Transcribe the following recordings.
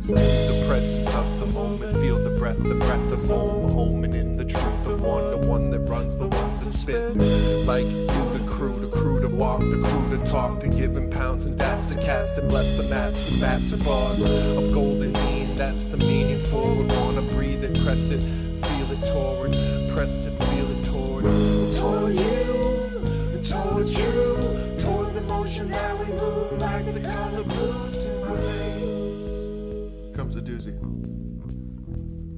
The presence of the moment, feel the breath of home, homing in the truth, the one that runs, the ones that spit. Like you, the crew to walk, the crew to talk, to giving pounds and dats to cats that bless the mats, the bats are bars of golden mean, that's the meaning forward, wanna breathe it, press it, feel it toward, press it, feel it toward you, toward you, toward the motion that we move, like the color blues in my veins. Comes a doozy.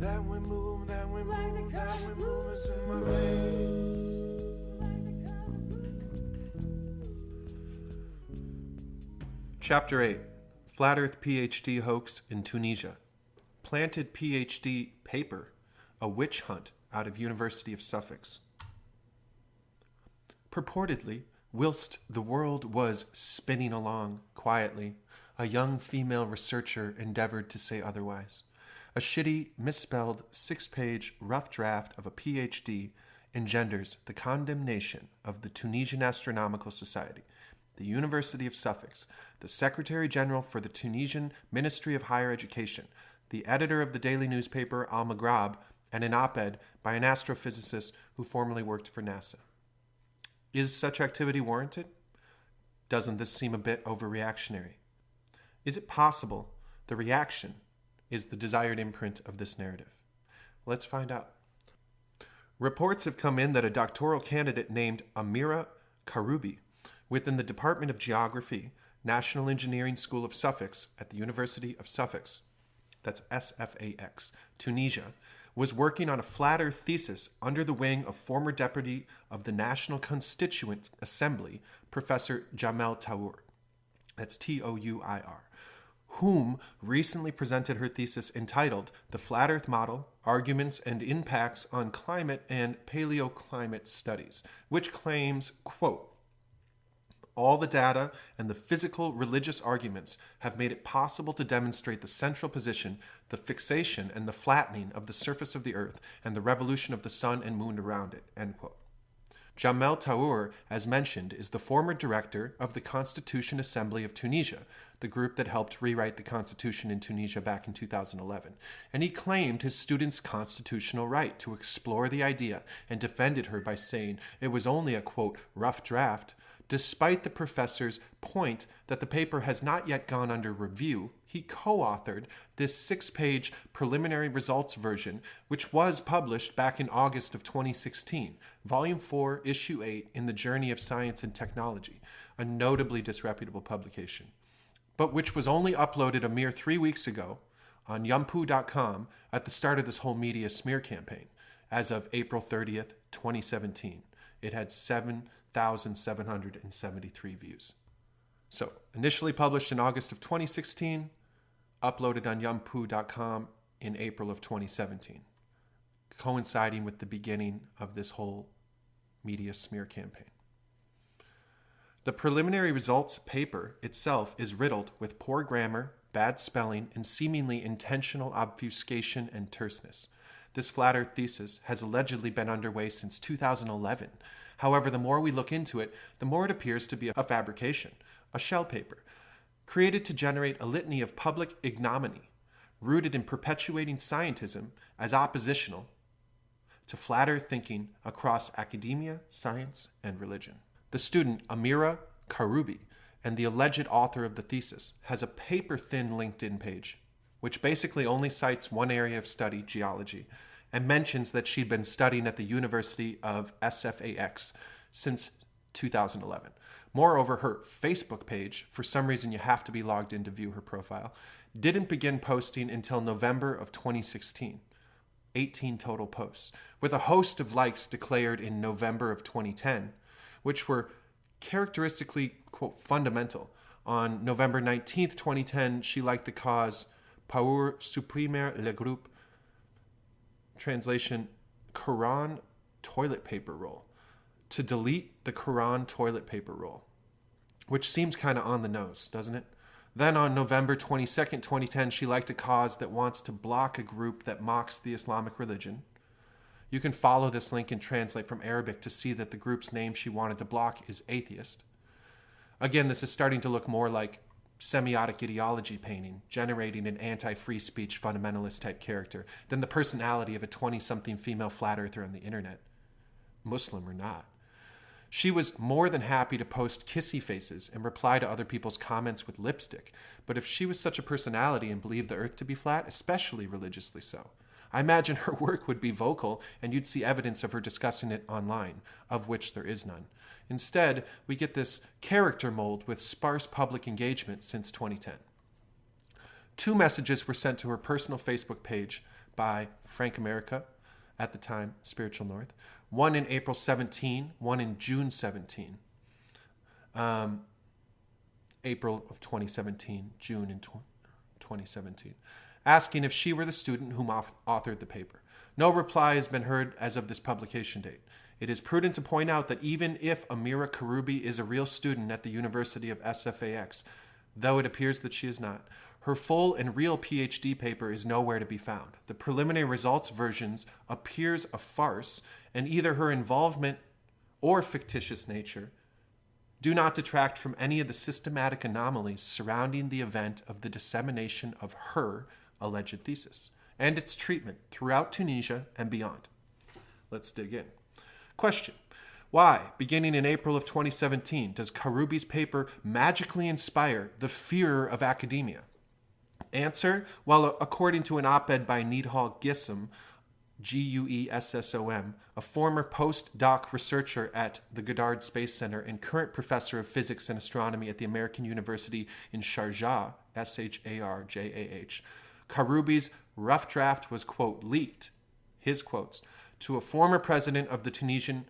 That we move, that we move, that we move is in my veins. Chapter 8. Flat Earth PhD Hoax in Tunisia. Planted PhD paper. A witch hunt out of University of Sfax. Purportedly, whilst the world was spinning along quietly, a young female researcher endeavored to say otherwise. A shitty, misspelled, 6-page rough draft of a PhD engenders the condemnation of the Tunisian Astronomical Society, the University of Sfax, the Secretary General for the Tunisian Ministry of Higher Education, the editor of the daily newspaper Al Maghrab, and an op-ed by an astrophysicist who formerly worked for NASA. Is such activity warranted? Doesn't this seem a bit overreactionary? Is it possible the reaction is the desired imprint of this narrative? Let's find out. Reports have come in that a doctoral candidate named Amira Karoubi within the Department of Geography, National Engineering School of Sfax at the University of Sfax, that's SFAX, Tunisia, was working on a flat earth thesis under the wing of former deputy of the National Constituent Assembly, Professor Jamel Taour, that's T-O-U-I-R, whom recently presented her thesis entitled The Flat Earth Model, Arguments and Impacts on Climate and Paleoclimate Studies, which claims, quote, all the data and the physical religious arguments have made it possible to demonstrate the central position, the fixation and the flattening of the surface of the Earth, and the revolution of the sun and moon around it, end quote. Jamel Taour, as mentioned, is the former director of the Constitution Assembly of Tunisia, the group that helped rewrite the constitution in Tunisia back in 2011, and he claimed his students' constitutional right to explore the idea and defended her by saying it was only a, quote, rough draft. Despite the professor's point that the paper has not yet gone under review, he co-authored this 6-page preliminary results version, which was published back in August of 2016, Volume 4, Issue 8 in the Journey of Science and Technology, a notably disreputable publication, but which was only uploaded a mere 3 weeks ago on Yampu.com at the start of this whole media smear campaign. As of April 30th, 2017, it had 7,773 views. So, initially published in August of 2016, uploaded on Yampu.com in April of 2017, coinciding with the beginning of this whole media smear campaign. The preliminary results paper itself is riddled with poor grammar, bad spelling, and seemingly intentional obfuscation and terseness. This flat earth thesis has allegedly been underway since 2011. However, the more we look into it, the more it appears to be a fabrication, a shell paper, created to generate a litany of public ignominy, rooted in perpetuating scientism as oppositional to flat earth thinking across academia, science, and religion. The student, Amira Karoubi, and the alleged author of the thesis, has a paper-thin LinkedIn page, which basically only cites one area of study, geology, and mentions that she'd been studying at the University of SFAX since 2011. Moreover, her Facebook page, for some reason you have to be logged in to view her profile, didn't begin posting until November of 2016. 18 total posts, with a host of likes declared in November of 2010, which were characteristically, quote, fundamental. On November 19th, 2010, she liked the cause Pour supprimer le groupe, translation, Quran toilet paper roll, to delete the Quran toilet paper roll, which seems kind of on the nose, doesn't it? Then on November 22nd, 2010, she liked a cause that wants to block a group that mocks the Islamic religion. You can follow this link and translate from Arabic to see that the group's name she wanted to block is atheist. Again, this is starting to look more like semiotic ideology painting, generating an anti-free speech fundamentalist type character, than the personality of a 20-something female flat earther on the internet, Muslim or not. She was more than happy to post kissy faces and reply to other people's comments with lipstick, but if she was such a personality and believed the earth to be flat, especially religiously so, I imagine her work would be vocal and you'd see evidence of her discussing it online, of which there is none. Instead, we get this character mold with sparse public engagement since 2010. 2 messages were sent to her personal Facebook page by Frank America, at the time Spiritual North, one in April 17, one in June 17. April of 2017, June in 2017, asking if she were the student whom authored the paper. No reply has been heard as of this publication date. It is prudent to point out that even if Amira Karoubi is a real student at the University of Sfax, though it appears that she is not, her full and real PhD paper is nowhere to be found. The preliminary results versions appears a farce, and either her involvement or fictitious nature do not detract from any of the systematic anomalies surrounding the event of the dissemination of her alleged thesis and its treatment throughout Tunisia and beyond. Let's dig in. Question: why, beginning in April of 2017, does Karoubi's paper magically inspire the fear of academia? Answer: well, according to an op-ed by Nidhal Gissom, Guessom, a former postdoc researcher at the Goddard Space Center and current professor of physics and astronomy at the American University in Sharjah, Sharjah, Karoubi's rough draft was, quote, leaked, his quotes, to a former president of the Tunisian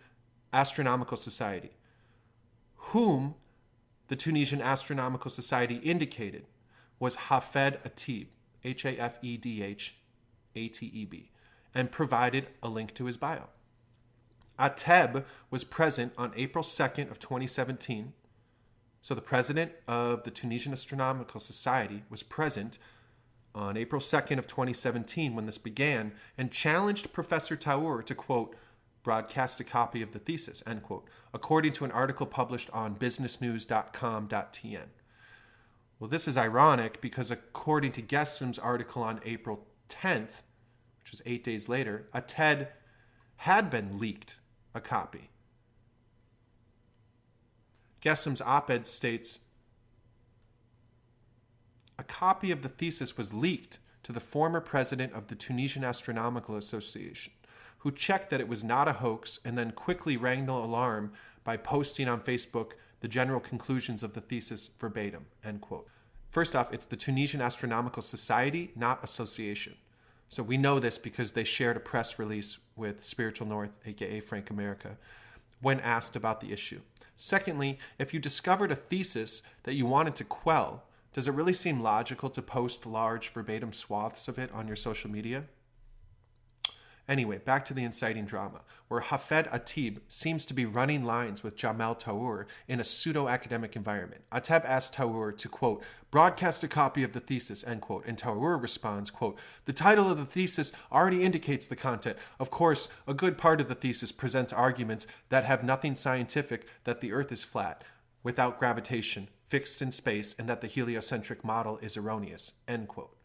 Astronomical Society, whom the Tunisian Astronomical Society indicated was Hafed Atib, Hafedhateb, and provided a link to his bio. Ateb was present on April 2nd of 2017. So the president of the Tunisian Astronomical Society was present on April 2nd of 2017 when this began and challenged Professor Taour to, quote, broadcast a copy of the thesis, end quote, according to an article published on businessnews.com.tn. Well, this is ironic because according to Gessom's article on April 10th, which was 8 days later, a TED had been leaked a copy. Gessom's op-ed states, a copy of the thesis was leaked to the former president of the Tunisian Astronomical Association, who checked that it was not a hoax and then quickly rang the alarm by posting on Facebook the general conclusions of the thesis verbatim, end quote. First off, it's the Tunisian Astronomical Society, not association. So we know this because they shared a press release with Spiritual North, aka Frank America, when asked about the issue. Secondly, if you discovered a thesis that you wanted to quell, does it really seem logical to post large verbatim swaths of it on your social media? Anyway, back to the inciting drama, where Hafed Atib seems to be running lines with Jamal Taour in a pseudo-academic environment. Ateb asked Taour to, quote, broadcast a copy of the thesis, end quote, and Taour responds, quote, the title of the thesis already indicates the content. Of course, a good part of the thesis presents arguments that have nothing scientific, that the Earth is flat, without gravitation, fixed in space, and that the heliocentric model is erroneous, end quote.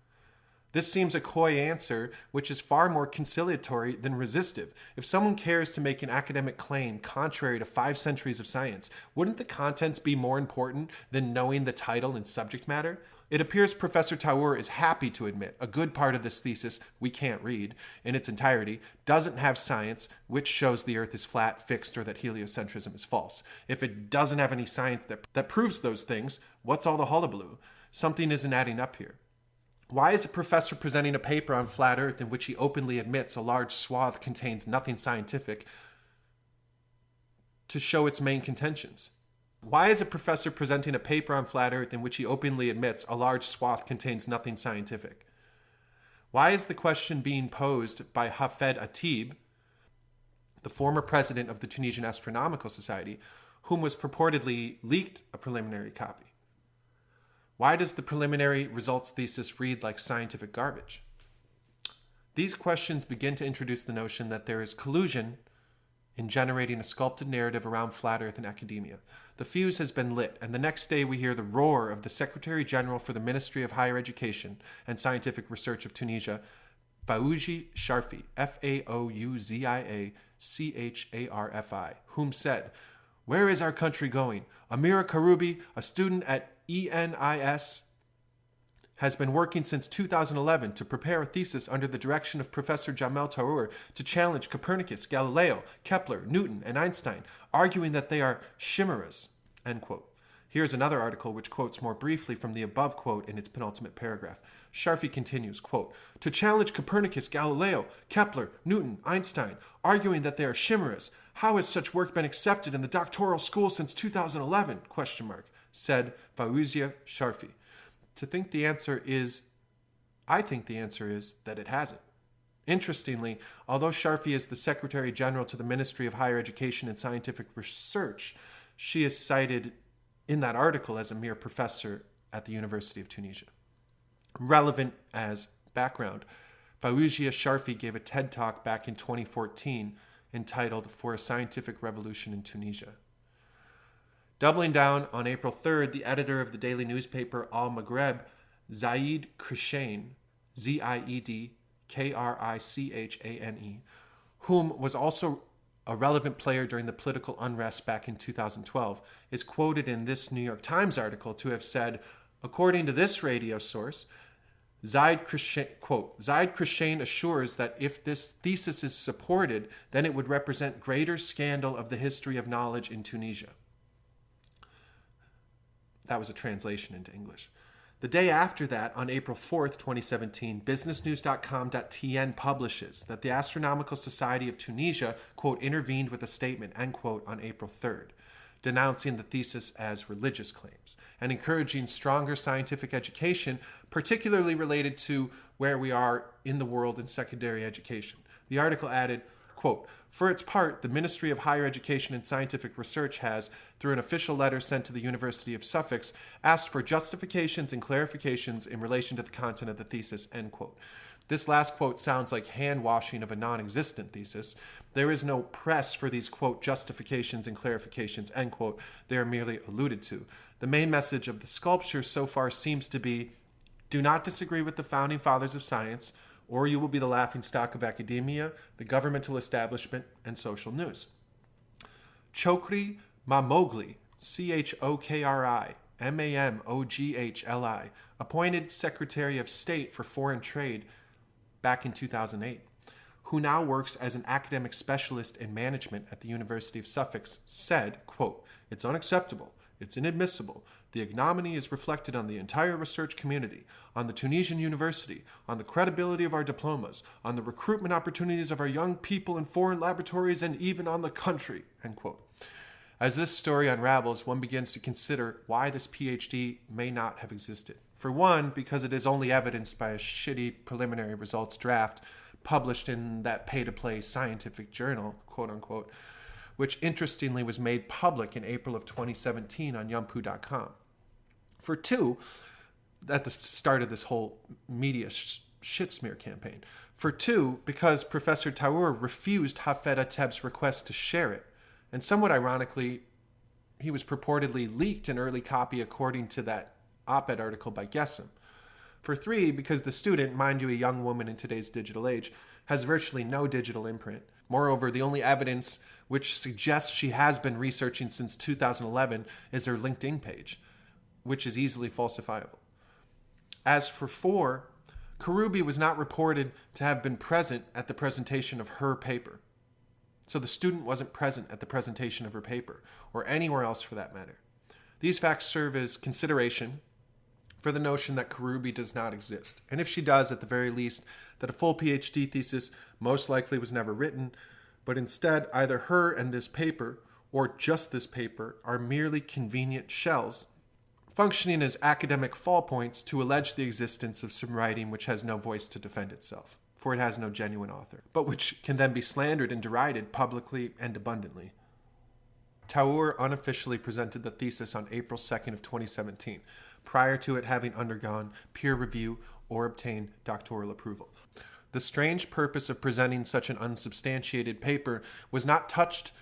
This seems a coy answer, which is far more conciliatory than resistive. If someone cares to make an academic claim contrary to 5 centuries of science, wouldn't the contents be more important than knowing the title and subject matter? It appears Professor Taour is happy to admit a good part of this thesis, we can't read, in its entirety, doesn't have science which shows the Earth is flat, fixed, or that heliocentrism is false. If it doesn't have any science that proves those things, what's all the hullabaloo? Something isn't adding up here. Why is a professor presenting a paper on flat Earth in which he openly admits a large swath contains nothing scientific to show its main contentions? Why is a professor presenting a paper on flat Earth in which he openly admits a large swath contains nothing scientific? Why is the question being posed by Hafed Atib, the former president of the Tunisian Astronomical Society, whom was purportedly leaked a preliminary copy? Why does the preliminary results thesis read like scientific garbage? These questions begin to introduce the notion that there is collusion in generating a sculpted narrative around flat Earth and academia. The fuse has been lit, and the next day we hear the roar of the Secretary General for the Ministry of Higher Education and Scientific Research of Tunisia, Faouzi Sharfi, Faouziacharfi, whom said, "Where is our country going? Amira Karoubi, a student at ENIS, has been working since 2011 to prepare a thesis under the direction of Professor Jamel Tarour to challenge Copernicus, Galileo, Kepler, Newton, and Einstein, arguing that they are chimeras." End quote. Here's another article which quotes more briefly from the above quote in its penultimate paragraph. Sharfi continues, quote, "To challenge Copernicus, Galileo, Kepler, Newton, Einstein, arguing that they are chimeras. How has such work been accepted in the doctoral school since 2011? Said Faouzia Sharfi. I think the answer is that it hasn't. Interestingly, although Sharfi is the Secretary General to the Ministry of Higher Education and Scientific Research, she is cited in that article as a mere professor at the University of Tunisia. Relevant as background, Faouzia Sharfi gave a TED Talk back in 2014 entitled "For a Scientific Revolution in Tunisia." Doubling down, on April 3rd, the editor of the daily newspaper Al Maghreb, Zaid Krishane, Ziedkrishane, whom was also a relevant player during the political unrest back in 2012, is quoted in this New York Times article to have said, according to this radio source, Zaid Krishane assures that if this thesis is supported, then it would represent greater scandal of the history of knowledge in Tunisia. That was a translation into English. The day after that, on April 4th, 2017, businessnews.com.tn publishes that the Astronomical Society of Tunisia, quote, intervened with a statement, end quote, on April 3rd, denouncing the thesis as religious claims and encouraging stronger scientific education, particularly related to where we are in the world in secondary education. The article added, quote, "For its part, the Ministry of Higher Education and Scientific Research has, through an official letter sent to the University of Sfax, asked for justifications and clarifications in relation to the content of the thesis," end quote. This last quote sounds like hand-washing of a non-existent thesis. There is no press for these, quote, justifications and clarifications, end quote. They are merely alluded to. The main message of the sculpture so far seems to be, do not disagree with the founding fathers of science, or you will be the laughingstock of academia, the governmental establishment, and social news. Chokri Mamogli, Chokri Mamogli, appointed Secretary of State for Foreign Trade back in 2008, who now works as an academic specialist in management at the University of Sfax, said, quote, "It's unacceptable. It's inadmissible. The ignominy is reflected on the entire research community, on the Tunisian university, on the credibility of our diplomas, on the recruitment opportunities of our young people in foreign laboratories, and even on the country," end quote. As this story unravels, one begins to consider why this PhD may not have existed. For one, because it is only evidenced by a shitty preliminary results draft published in that pay-to-play scientific journal, quote unquote, which interestingly was made public in April of 2017 on yumpu.com. For two, at the start of this whole media shit smear campaign. For two, because Professor Tarour refused Hafed Ateb's request to share it. And somewhat ironically, he was purportedly leaked an early copy according to that op-ed article by Gessim. For three, because the student, mind you a young woman in today's digital age, has virtually no digital imprint. Moreover, the only evidence which suggests she has been researching since 2011 is her LinkedIn page, which is easily falsifiable. As for four, Karoubi was not reported to have been present at the presentation of her paper. So the student wasn't present at the presentation of her paper, or anywhere else for that matter. These facts serve as consideration for the notion that Karoubi does not exist, and if she does, at the very least, that a full PhD thesis most likely was never written, but instead either her and this paper, or just this paper, are merely convenient shells, functioning as academic fall points to allege the existence of some writing which has no voice to defend itself, for it has no genuine author, but which can then be slandered and derided publicly and abundantly. Tarour unofficially presented the thesis on April 2nd of 2017, prior to it having undergone peer review or obtained doctoral approval. The strange purpose of presenting such an unsubstantiated paper was not touched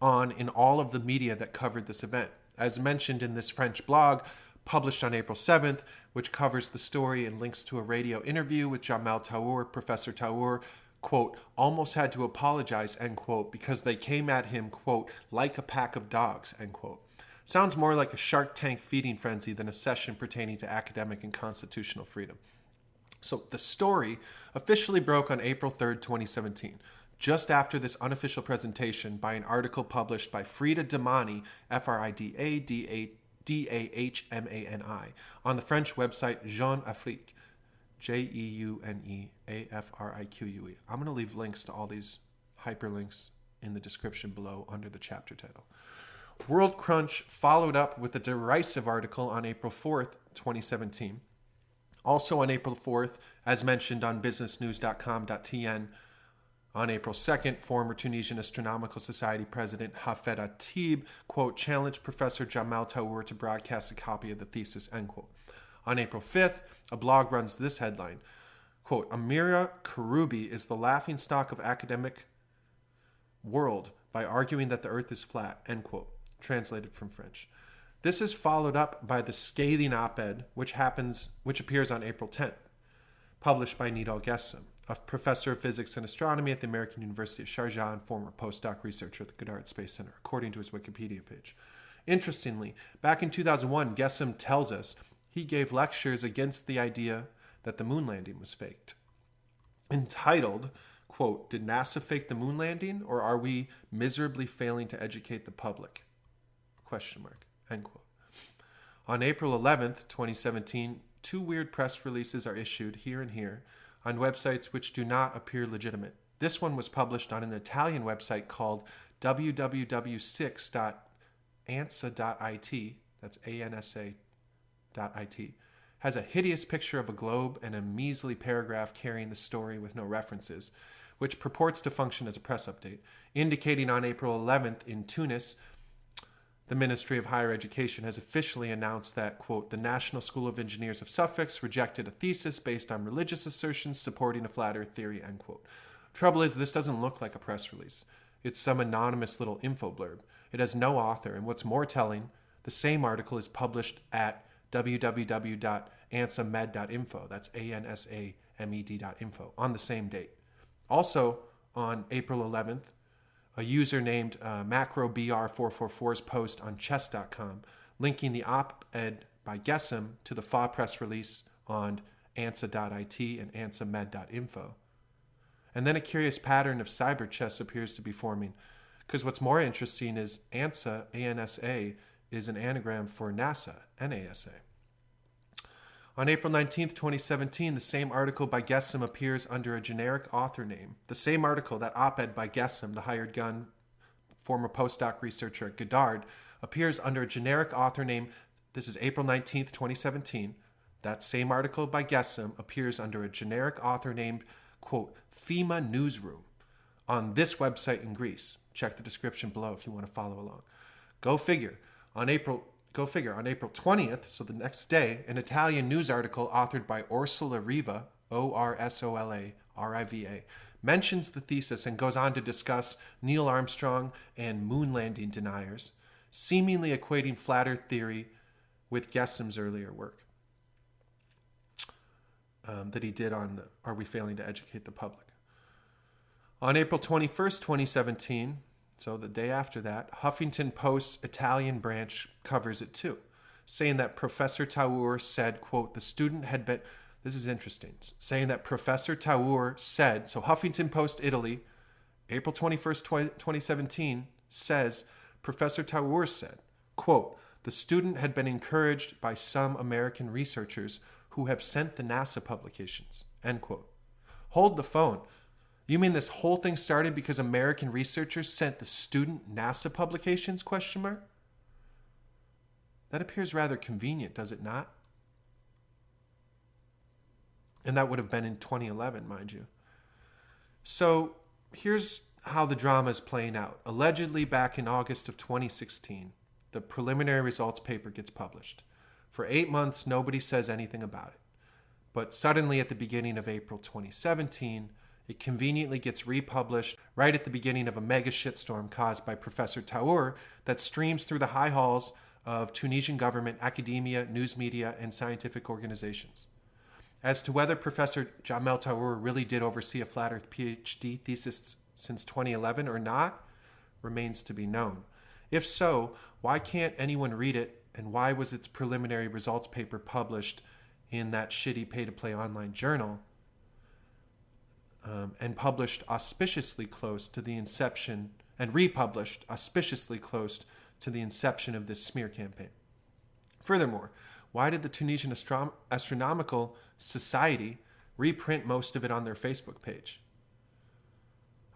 on in all of the media that covered this event. As mentioned in this French blog, published on April 7th, which covers the story and links to a radio interview with Jamal Taour, Professor Taour, quote, almost had to apologize, end quote, because they came at him, quote, like a pack of dogs, end quote. Sounds more like a Shark Tank feeding frenzy than a session pertaining to academic and constitutional freedom. So the story officially broke on April 3rd, 2017, just after this unofficial presentation by an article published by Frida Damani, Fridadahmani, on the French website Jeune Afrique, JEUNEAFRIQUE. I'm going to leave links to all these hyperlinks in the description below under the chapter title. World Crunch followed up with a derisive article on April 4th, 2017. Also on April 4th, as mentioned on businessnews.com.tn, on April 2nd, former Tunisian Astronomical Society President Hafed Atib, quote, challenged Professor Jamal Taour to broadcast a copy of the thesis, end quote. On April 5th, a blog runs this headline, quote, Amira Karoubi is the laughingstock of academic world by arguing that the earth is flat, end quote, translated from French. This is followed up by the scathing op-ed, which appears on April 10th, published by Nidal Gessem, a professor of physics and astronomy at the American University of Sharjah and former postdoc researcher at the Goddard Space Center, according to his Wikipedia page. Interestingly, back in 2001, Gessem tells us he gave lectures against the idea that the moon landing was faked. Entitled, quote, did NASA fake the moon landing, or are we miserably failing to educate the public? Question mark. End quote. On April 11th, 2017, two weird press releases are issued here and here on websites which do not appear legitimate. This one was published on an Italian website called www.ANSA.IT, that's ANSA.IT, has a hideous picture of a globe and a measly paragraph carrying the story with no references, which purports to function as a press update, indicating on April 11th in Tunis, the Ministry of Higher Education has officially announced that, quote, the National School of Engineers of Sfax rejected a thesis based on religious assertions supporting a flat earth theory, end quote. Trouble is, this doesn't look like a press release. It's some anonymous little info blurb. It has no author, and what's more telling, the same article is published at www.ANSAMED.INFO, that's ANSAMED.info, on the same date. Also, on April 11th, a user named MacroBR444's post on chess.com, linking the op-ed by Gessem to the FA press release on ANSA.IT and ANSAMED.info. And then a curious pattern of cyber chess appears to be forming, because what's more interesting is ANSA, A-N-S-A, is an anagram for NASA, NASA. On April 19th, 2017, the same article by Gessem appears under a generic author name. The same article, that op-ed by Gessem, the hired gun, former postdoc researcher at Goddard, appears under a generic author name. This is April 19th, 2017. That same article by Gessem appears under a generic author named, quote, FEMA Newsroom on this website in Greece. Check the description below if you want to follow along. Go figure. On April 20th, so the next day, an Italian news article authored by Orsola Riva, O-R-S-O-L-A-R-I-V-A, mentions the thesis and goes on to discuss Neil Armstrong and moon landing deniers, seemingly equating flat earth theory with Gessem's earlier work that he did on Are We Failing to Educate the Public? On April 21st, 2017, so the day after that, Huffington Post's Italian branch covers it too, saying that Professor Taour said, quote, the student had been, this is interesting, saying that Professor Taour said, so Huffington Post Italy, April 21st, 2017, says, Professor Taour said, quote, the student had been encouraged by some American researchers who have sent the NASA publications, end quote. Hold the phone. You mean this whole thing started because American researchers sent the student NASA publications, question mark? That appears rather convenient, does it not? And that would have been in 2011, mind you. So here's how the drama is playing out. Allegedly, back in August of 2016, the preliminary results paper gets published. For 8 months, nobody says anything about it. But suddenly at the beginning of April 2017, it conveniently gets republished right at the beginning of a mega shitstorm caused by Professor Taour that streams through the high halls of Tunisian government, academia, news media, and scientific organizations. As to whether Professor Jamel Taour really did oversee a flat Earth PhD thesis since 2011 or not remains to be known. If so, why can't anyone read it, and why was its preliminary results paper published in that shitty pay-to-play online journal and published auspiciously close to the inception, and republished auspiciously close to the inception of this smear campaign? Furthermore, why did the Tunisian Astronomical Society reprint most of it on their Facebook page?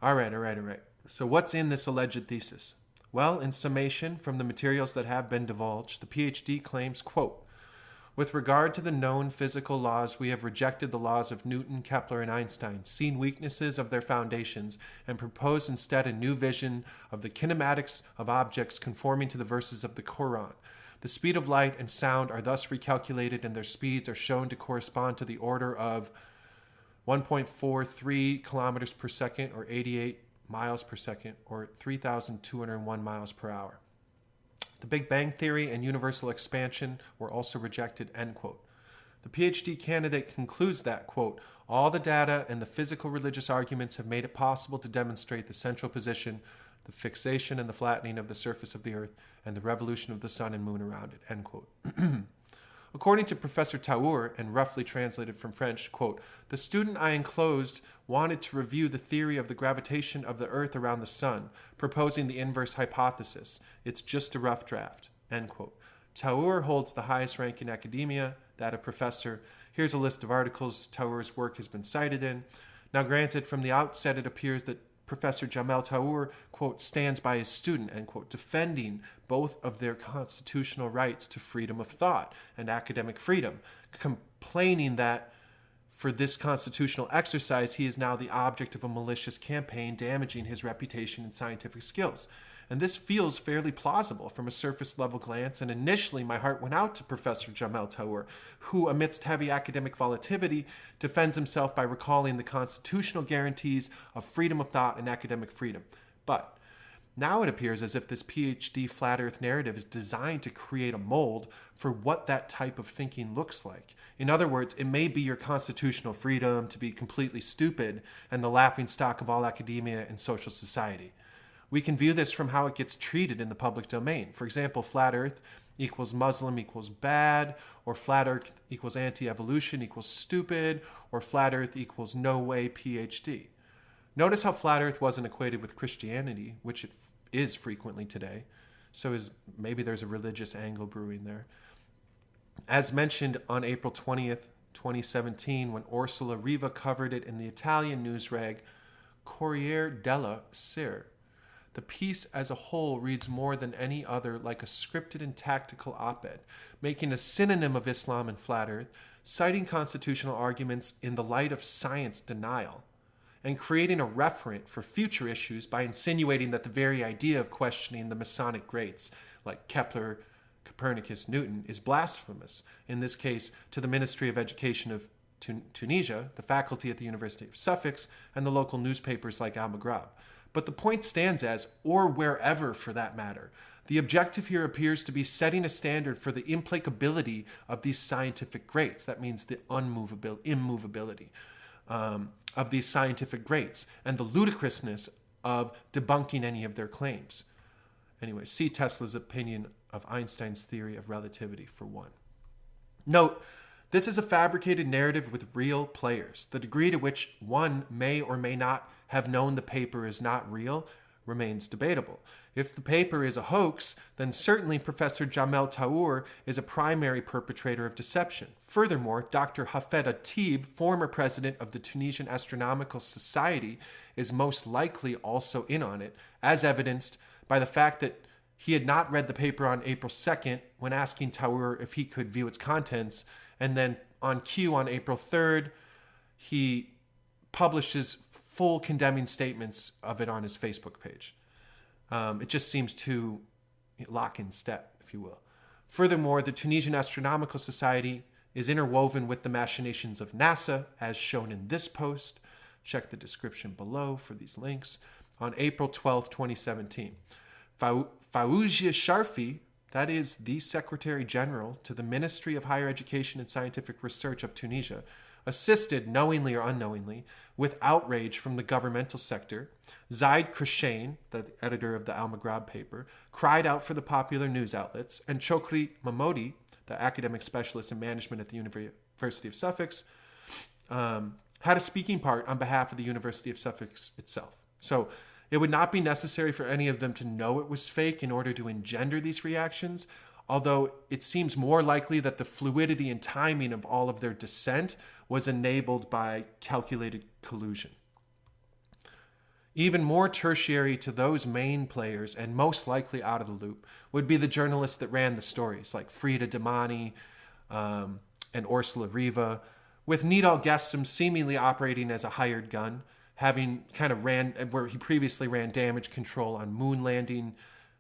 All right. So what's in this alleged thesis? Well, in summation, from the materials that have been divulged, the PhD claims, quote, with regard to the known physical laws, we have rejected the laws of Newton, Kepler, and Einstein, seen weaknesses of their foundations, and proposed instead a new vision of the kinematics of objects conforming to the verses of the Quran. The speed of light and sound are thus recalculated, and their speeds are shown to correspond to the order of 1.43 kilometers per second, or 88 miles per second, or 3,201 miles per hour. The Big Bang Theory and universal expansion were also rejected, end quote. The PhD candidate concludes that, quote, all the data and the physical religious arguments have made it possible to demonstrate the central position, the fixation and the flattening of the surface of the Earth, and the revolution of the sun and moon around it, end quote. According to Professor Taour, and roughly translated from French, quote, the student I enclosed wanted to review the theory of the gravitation of the Earth around the sun, proposing the inverse hypothesis. It's just a rough draft, end quote. Taour holds the highest rank in academia, that of professor. Here's a list of articles Taour's work has been cited in. Now granted, from the outset it appears that Professor Jamel Taour, quote, stands by his student, end quote, defending both of their constitutional rights to freedom of thought and academic freedom, complaining that for this constitutional exercise, he is now the object of a malicious campaign damaging his reputation and scientific skills. And this feels fairly plausible from a surface level glance, and initially my heart went out to Professor Jamel Taour, who amidst heavy academic volatility defends himself by recalling the constitutional guarantees of freedom of thought and academic freedom. But now it appears as if this PhD flat earth narrative is designed to create a mold for what that type of thinking looks like. In other words, it may be your constitutional freedom to be completely stupid and the laughingstock of all academia and social society. We can view this from how it gets treated in the public domain. For example, flat earth equals Muslim equals bad, or flat earth equals anti-evolution equals stupid, or flat earth equals no way PhD. Notice how flat earth wasn't equated with Christianity, which it is frequently today. So maybe there's a religious angle brewing there. As mentioned on April 20th, 2017, when Ursula Riva covered it in the Italian news rag Corriere della Sera. The piece as a whole reads more than any other like a scripted and tactical op-ed, making a synonym of Islam and flat earth, citing constitutional arguments in the light of science denial, and creating a referent for future issues by insinuating that the very idea of questioning the Masonic greats, like Kepler, Copernicus, Newton, is blasphemous, in this case to the Ministry of Education of Tunisia, the faculty at the University of Sfax, and the local newspapers like Al Maghreb. But the point stands as, or wherever for that matter. The objective here appears to be setting a standard for the implacability of these scientific greats. That means the immovability of these scientific greats, and the ludicrousness of debunking any of their claims. Anyway, see Tesla's opinion of Einstein's theory of relativity for one. Note, this is a fabricated narrative with real players. The degree to which one may or may not have known the paper is not real remains debatable. If the paper is a hoax, then certainly Professor Jamel Taour is a primary perpetrator of deception. Furthermore, Dr. Hafed Atib, former president of the Tunisian Astronomical Society, is most likely also in on it, as evidenced by the fact that he had not read the paper on April 2nd when asking Taour if he could view its contents, and then on cue on April 3rd, he publishes full condemning statements of it on his Facebook page. It just seems to lock in step, if you will. Furthermore, the Tunisian Astronomical Society is interwoven with the machinations of NASA, as shown in this post. Check the description below for these links. On April 12, 2017, Fawzia Sharfi, that is the Secretary General to the Ministry of Higher Education and Scientific Research of Tunisia, assisted, knowingly or unknowingly, with outrage from the governmental sector. Zaid Krishain, the editor of the Al Maghrab paper, cried out for the popular news outlets, and Chokri Mahmoudi, the academic specialist in management at the University of Suffolk, had a speaking part on behalf of the University of Suffolk itself. So it would not be necessary for any of them to know it was fake in order to engender these reactions, although it seems more likely that the fluidity and timing of all of their dissent was enabled by calculated collusion. Even more tertiary to those main players and most likely out of the loop would be the journalists that ran the stories, like Frida Damani and Ursula Riva, with Nidal Gessim seemingly operating as a hired gun, having kind of where he previously ran damage control on moon landing,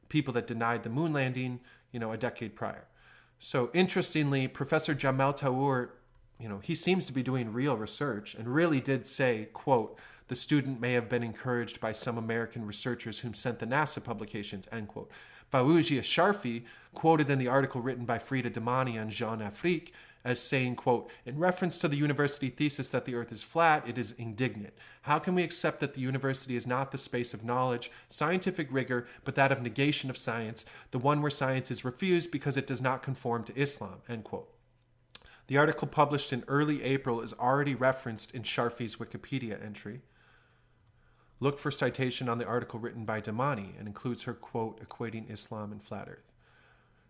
people that denied the moon landing, a decade prior. So interestingly, Professor Jamel Taour, he seems to be doing real research and really did say, quote, "The student may have been encouraged by some American researchers whom sent the NASA publications," end quote. Fawzia Sharfi, quoted in the article written by Frida Damani on Jeune Afrique, as saying, quote, "In reference to the university thesis that the earth is flat, it is indignant. How can we accept that the university is not the space of knowledge, scientific rigor, but that of negation of science, the one where science is refused because it does not conform to Islam," end quote. The article published in early April is already referenced in Sharfi's Wikipedia entry. Look for citation on the article written by Damani and includes her quote equating Islam and flat earth.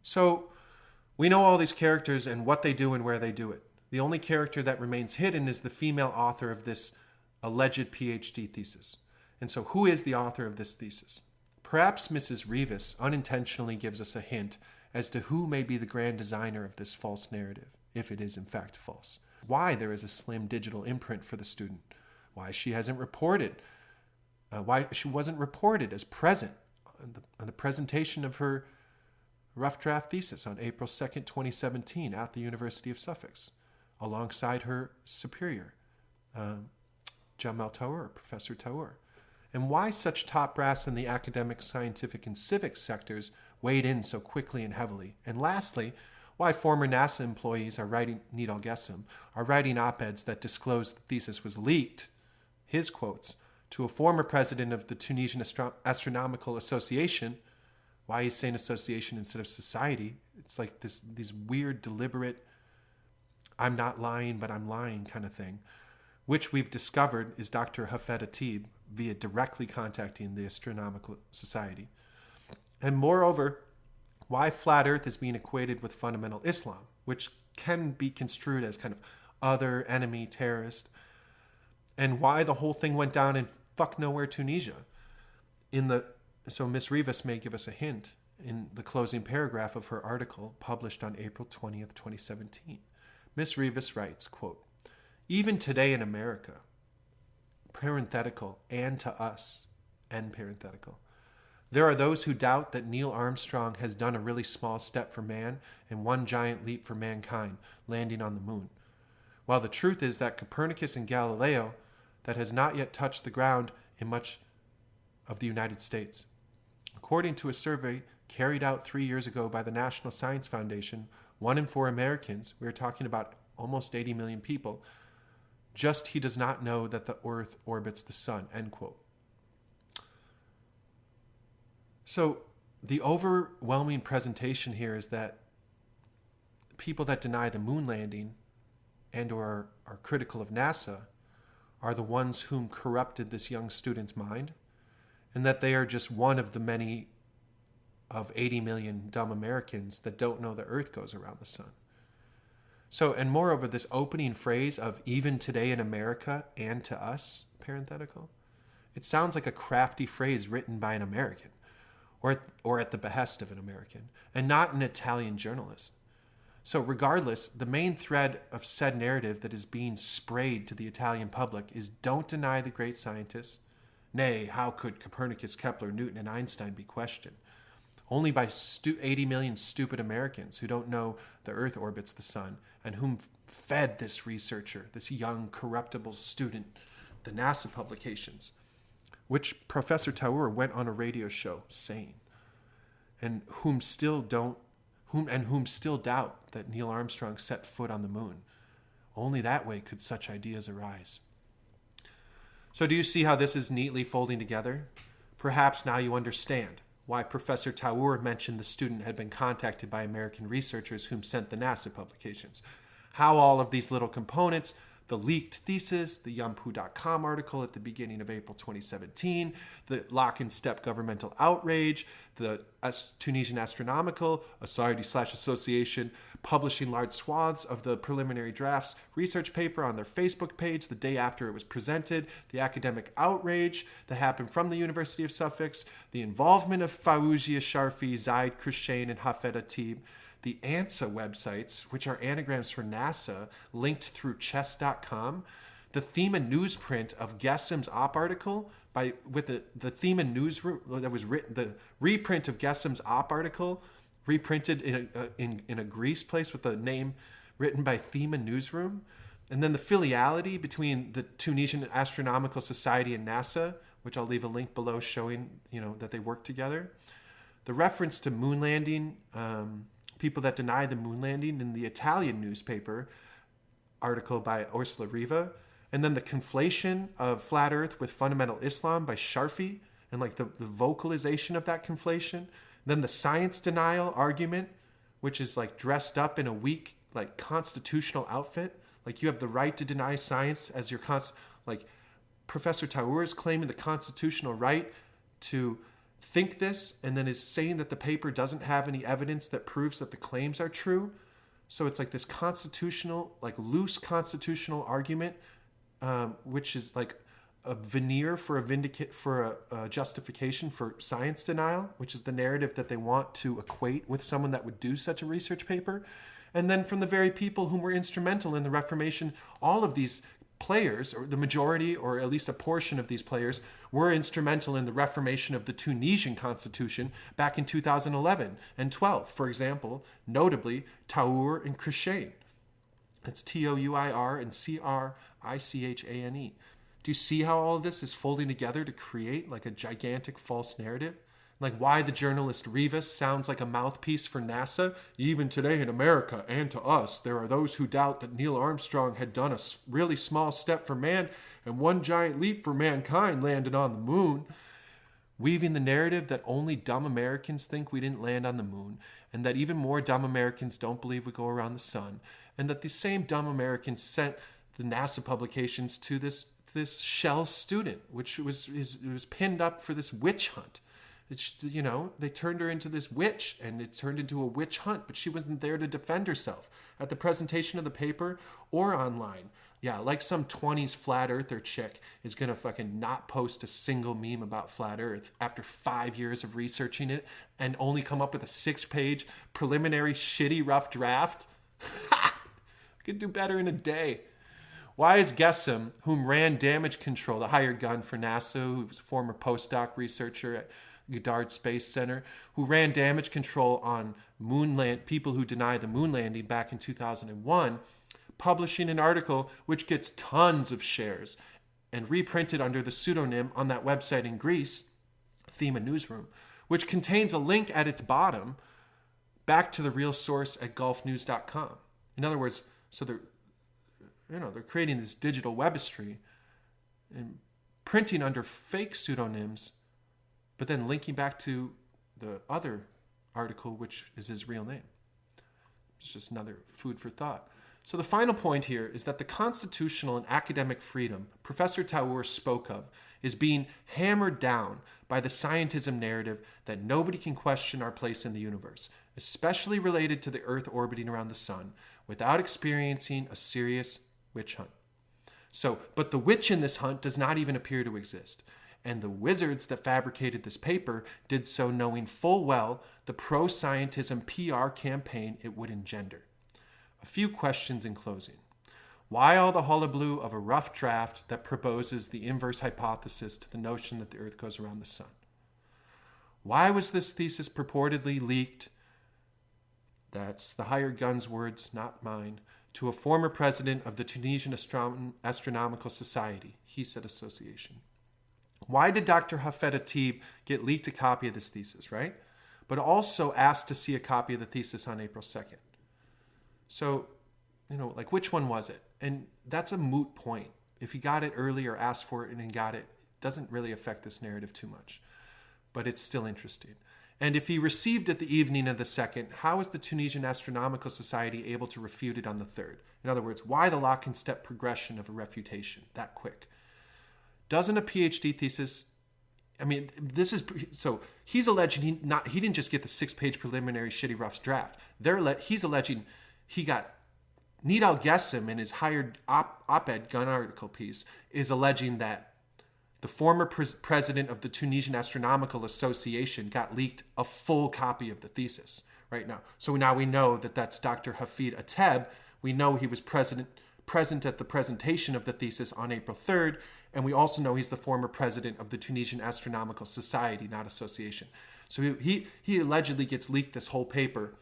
So we know all these characters and what they do and where they do it. The only character that remains hidden is the female author of this alleged PhD thesis. And so who is the author of this thesis? Perhaps Mrs. Rivas unintentionally gives us a hint as to who may be the grand designer of this false narrative, if it is in fact false. Why there is a slim digital imprint for the student. Why she wasn't reported as present on the presentation of her rough draft thesis on April 2nd, 2017 at the University of Suffolk, alongside her superior, Jamel Taour, Professor Taour. And why such top brass in the academic, scientific, and civic sectors weighed in so quickly and heavily. And lastly, why former NASA employees Nidal Gessim, are writing op-eds that disclose the thesis was leaked, his quotes, to a former president of the Tunisian Astronomical Association. Why he's saying association instead of society. It's like these weird, deliberate, I'm not lying, but I'm lying kind of thing, which we've discovered is Dr. Hafed Atib via directly contacting the Astronomical Society. And moreover, why flat earth is being equated with fundamental Islam, which can be construed as kind of other, enemy, terrorist, and why the whole thing went down in fuck nowhere Tunisia. So Ms. Rivas may give us a hint in the closing paragraph of her article published on April 20th, 2017. Ms. Rivas writes, quote, "Even today in America, parenthetical, and to us, end parenthetical, there are those who doubt that Neil Armstrong has done a really small step for man and one giant leap for mankind, landing on the moon. While the truth is that Copernicus and Galileo, that has not yet touched the ground in much of the United States. According to a survey carried out 3 years ago by the National Science Foundation, 1 in 4 Americans, we are talking about almost 80 million people, just he does not know that the earth orbits the sun," end quote. So the overwhelming presentation here is that people that deny the moon landing and or are critical of NASA are the ones whom corrupted this young student's mind, and that they are just one of the many of 80 million dumb Americans that don't know the earth goes around the sun. So, and moreover, this opening phrase of "even today in America and to us," parenthetical, it sounds like a crafty phrase written by an American, or at the behest of an American, and not an Italian journalist. So regardless, the main thread of said narrative that is being sprayed to the Italian public is don't deny the great scientists. Nay, how could Copernicus, Kepler, Newton, and Einstein be questioned? only by 80 million stupid Americans who don't know the Earth orbits the sun, and whom fed this researcher, this young, corruptible student, the NASA publications, which Professor Taur went on a radio show saying, and whom still doubt that Neil Armstrong set foot on the moon. Only that way could such ideas arise. So do you see how this is neatly folding together? Perhaps now you understand why Professor Taur mentioned the student had been contacted by American researchers whom sent the NASA publications. How all of these little components, the leaked thesis, the Yahoo.com article at the beginning of April 2017, the lock and step governmental outrage, the Tunisian Astronomical Society/Association publishing large swaths of the preliminary drafts research paper on their Facebook page the day after it was presented, the academic outrage that happened from the University of Sfax, the involvement of Fawzia Sharfi, Zaid Krishain, and Hafed Atib, the ANSA websites, which are anagrams for NASA, linked through chess.com, the theme and newsprint of Gessim's op article with the theme and newsroom that was written, the reprint of Gessim's op article reprinted in a Greece place with the name written by theme and newsroom, and then the filiality between the Tunisian Astronomical Society and NASA, which I'll leave a link below showing that they work together, the reference to moon landing. People that deny the moon landing in the Italian newspaper article by Ursula Riva, and then the conflation of flat earth with fundamental Islam by Sharfi, and like the vocalization of that conflation. And then the science denial argument, which is like dressed up in a weak like constitutional outfit. Like you have the right to deny science as your like Professor Taur is claiming the constitutional right to think this, and then is saying that the paper doesn't have any evidence that proves that the claims are true. So it's like this constitutional, like loose constitutional argument, which is like a veneer for a justification for science denial, which is the narrative that they want to equate with someone that would do such a research paper. And then from the very people whom were instrumental in the Reformation, all of these players, or the majority, or at least a portion of these players, were instrumental in the reformation of the Tunisian constitution back in 2011 and 12. For example, notably, Taur and Krishain. That's Touir and Crichane. Do you see how all of this is folding together to create like a gigantic false narrative? Like why the journalist Rivas sounds like a mouthpiece for NASA. Even today in America and to us, there are those who doubt that Neil Armstrong had done a really small step for man and one giant leap for mankind landed on the moon. Weaving the narrative that only dumb Americans think we didn't land on the moon, and that even more dumb Americans don't believe we go around the sun, and that the same dumb Americans sent the NASA publications to this shell student, which was pinned up for this witch hunt. They turned her into this witch, and it turned into a witch hunt, but she wasn't there to defend herself at the presentation of the paper or online. Yeah, like some 20s flat earther chick is going to fucking not post a single meme about flat earth after 5 years of researching it and only come up with a 6-page preliminary shitty rough draft. Ha! Could do better in a day. Why is Gessim, whom ran damage control, the hired gun for NASA, who's a former postdoc researcher at Goddard Space Center, who ran damage control on people who denied the moon landing back in 2001, publishing an article which gets tons of shares and reprinted under the pseudonym on that website in Greece, Thema Newsroom, which contains a link at its bottom back to the real source at gulfnews.com. In other words, so they're creating this digital webistry and printing under fake pseudonyms, but then linking back to the other article, which is his real name. It's just another food for thought. So the final point here is that the constitutional and academic freedom Professor Taur spoke of is being hammered down by the scientism narrative that nobody can question our place in the universe, especially related to the Earth orbiting around the sun, without experiencing a serious witch hunt. But the witch in this hunt does not even appear to exist. And the wizards that fabricated this paper did so knowing full well the pro-scientism PR campaign it would engender. A few questions in closing. Why all the hullabaloo of a rough draft that proposes the inverse hypothesis to the notion that the Earth goes around the sun? Why was this thesis purportedly leaked? That's the hired gun's words, not mine. To a former president of the Tunisian Astronomical Society, he said association. Why did Dr. Hafed Atib get leaked a copy of this thesis, right? But also asked to see a copy of the thesis on April 2nd. So, like which one was it? And that's a moot point. If he got it early or asked for it and then got it, doesn't really affect this narrative too much. But it's still interesting. And if he received it the evening of the 2nd, how is the Tunisian Astronomical Society able to refute it on the 3rd? In other words, why the lock-and-step progression of a refutation that quick? Doesn't a PhD thesis... so he's alleging he didn't just get the 6-page preliminary shitty rough draft. He's alleging he got... Nidal Gessim, in his hired op-ed gun article piece, is alleging that the former president of the Tunisian Astronomical Association got leaked a full copy of the thesis right now. So now we know that that's Dr. Hafid Ateb. We know he was present at the presentation of the thesis on April 3rd. And we also know he's the former president of the Tunisian Astronomical Society, not association. So he allegedly gets leaked this whole paper.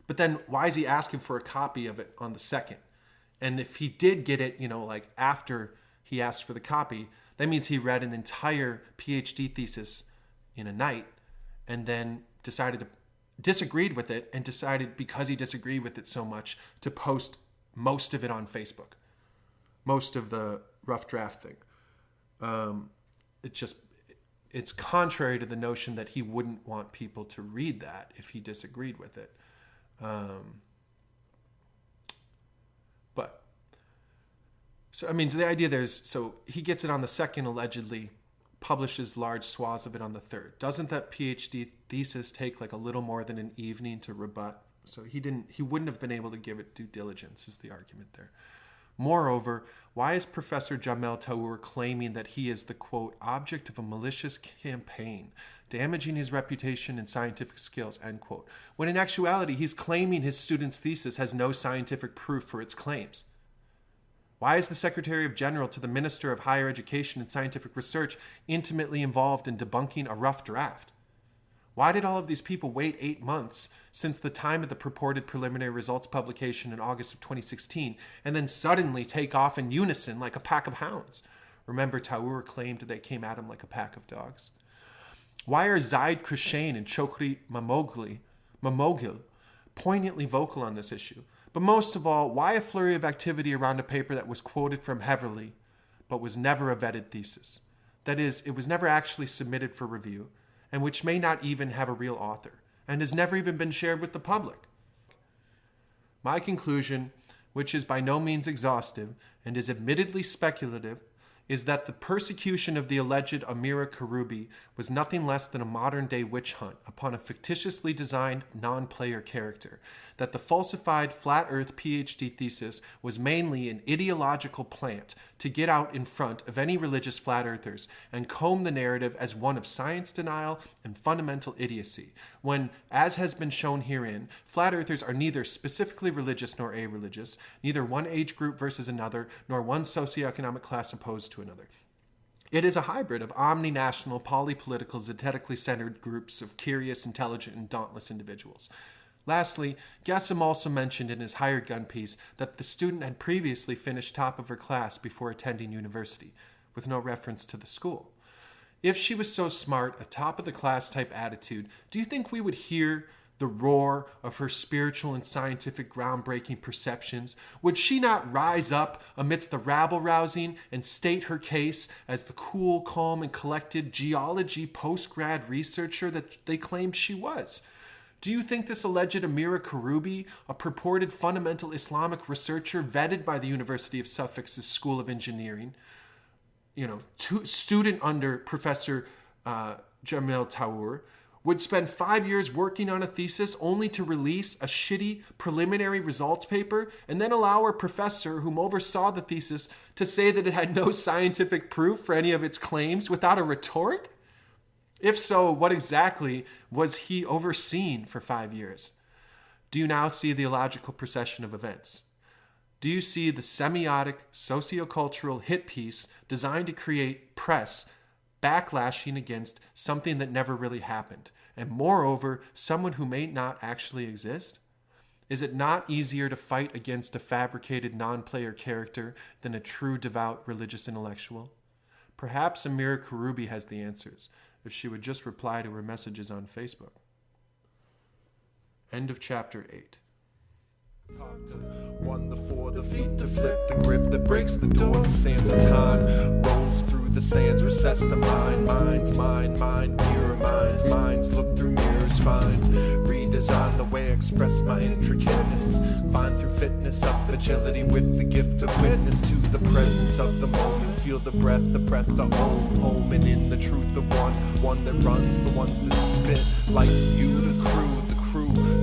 But then why is he asking for a copy of it on the 2nd? And if he did get it, after he asked for the copy, that means he read an entire PhD thesis in a night and then disagreed with it and decided, because he disagreed with it so much, to post most of it on Facebook. Most of the rough draft thing. It's contrary to the notion that he wouldn't want people to read that if he disagreed with it. The idea he gets it on the 2nd, allegedly, publishes large swaths of it on the 3rd. Doesn't that PhD thesis take like a little more than an evening to rebut? So he wouldn't have been able to give it due diligence, is the argument there. Moreover, why is Professor Jamel Taour claiming that he is the, quote, object of a malicious campaign, damaging his reputation and scientific skills, end quote, when in actuality he's claiming his student's thesis has no scientific proof for its claims? Why is the Secretary of General to the Minister of Higher Education and Scientific Research intimately involved in debunking a rough draft? Why did all of these people wait 8 months since the time of the purported preliminary results publication in August of 2016 and then suddenly take off in unison like a pack of hounds? Remember, Taour claimed they came at him like a pack of dogs. Why are Zaid Krishain and Chokri Mamogil poignantly vocal on this issue? But most of all, why a flurry of activity around a paper that was quoted from heavily but was never a vetted thesis? That is, it was never actually submitted for review, and which may not even have a real author, and has never even been shared with the public. My conclusion, which is by no means exhaustive and is admittedly speculative, is that the persecution of the alleged Amira Karoubi was nothing less than a modern-day witch hunt upon a fictitiously designed non-player character, that the falsified flat earth PhD thesis was mainly an ideological plant to get out in front of any religious flat earthers and comb the narrative as one of science denial and fundamental idiocy, when, as has been shown herein, flat earthers are neither specifically religious nor a-religious, neither one age group versus another, nor one socioeconomic class opposed to another. It is a hybrid of omni-national, polypolitical, zetetically centered groups of curious, intelligent, and dauntless individuals. Lastly, Gessim also mentioned in his hired gun piece that the student had previously finished top of her class before attending university, with no reference to the school. If she was so smart, a top-of-the-class type attitude, do you think we would hear the roar of her spiritual and scientific groundbreaking perceptions? Would she not rise up amidst the rabble-rousing and state her case as the cool, calm, and collected geology post-grad researcher that they claimed she was? Do you think this alleged Amira Karoubi, a purported fundamental Islamic researcher vetted by the University of Suffolk's School of Engineering, student under Professor Jamel Taour, would spend 5 years working on a thesis only to release a shitty preliminary results paper and then allow her professor, whom oversaw the thesis, to say that it had no scientific proof for any of its claims without a retort? If so, what exactly was he overseeing for 5 years? Do you now see the illogical procession of events? Do you see the semiotic, sociocultural hit piece designed to create press backlashing against something that never really happened, and moreover, someone who may not actually exist? Is it not easier to fight against a fabricated non-player character than a true devout religious intellectual? Perhaps Amira Karubi has the answers, if she would just reply to her messages on Facebook. End of chapter 8. One, the four, the feet to flip the grip that breaks the door. The sands of time rolls through the sands, recess the mind. Mirror minds look through mirrors, find. Redesign the way I express my intricateness. Find through fitness up agility with the gift of witness to the presence of the moment. Feel the breath, the home, and in the truth, the one that runs, the ones that spit like you, the crew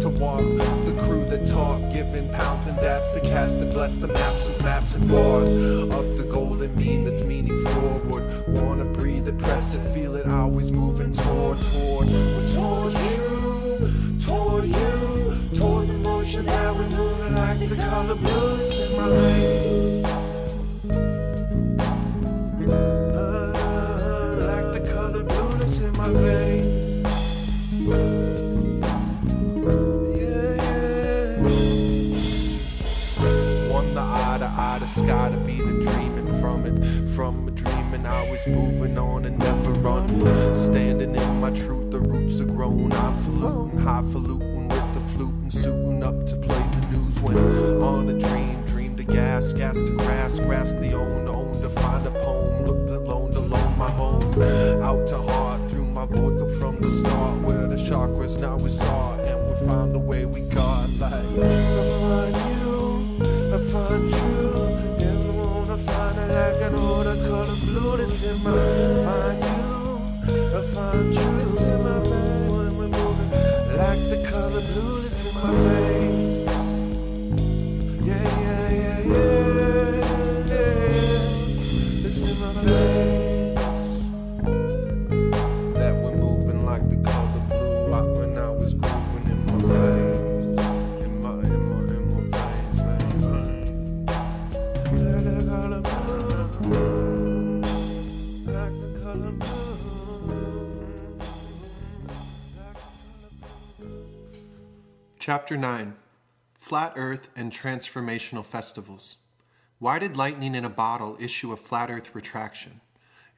to walk, the crew that talk, giving pounds and dats to cast and bless the maps and bars of the golden mean that's meaning forward. Wanna breathe it, press it, feel it, always moving toward the motion that we're moving like the color blues in my veins. Like the color blues in my veins. The sky to be the dreaming from a dreaming I was moving on and never run. Standing in my truth, the roots are grown. I'm highfalutin with the flute and suiting up to play the news. When on a dream to gas to grass the own to find a poem. Look alone, my home. Out to heart through my vocal from the start, where the chakras now we saw and we found the way we got. Like I find you, I find true. Like an order color blue that's in my find you, I find you, it's in my veins. When we're moving like the color blue that's in my veins. Yeah. It's in my veins. That we're moving like the color blue, like when I was grooving in my veins. In my veins. Like the color blue. Chapter 9. Flat Earth and Transformational Festivals. Why did lightning in a bottle issue a Flat Earth retraction?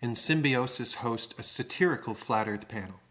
And Symbiosis host a satirical Flat Earth panel.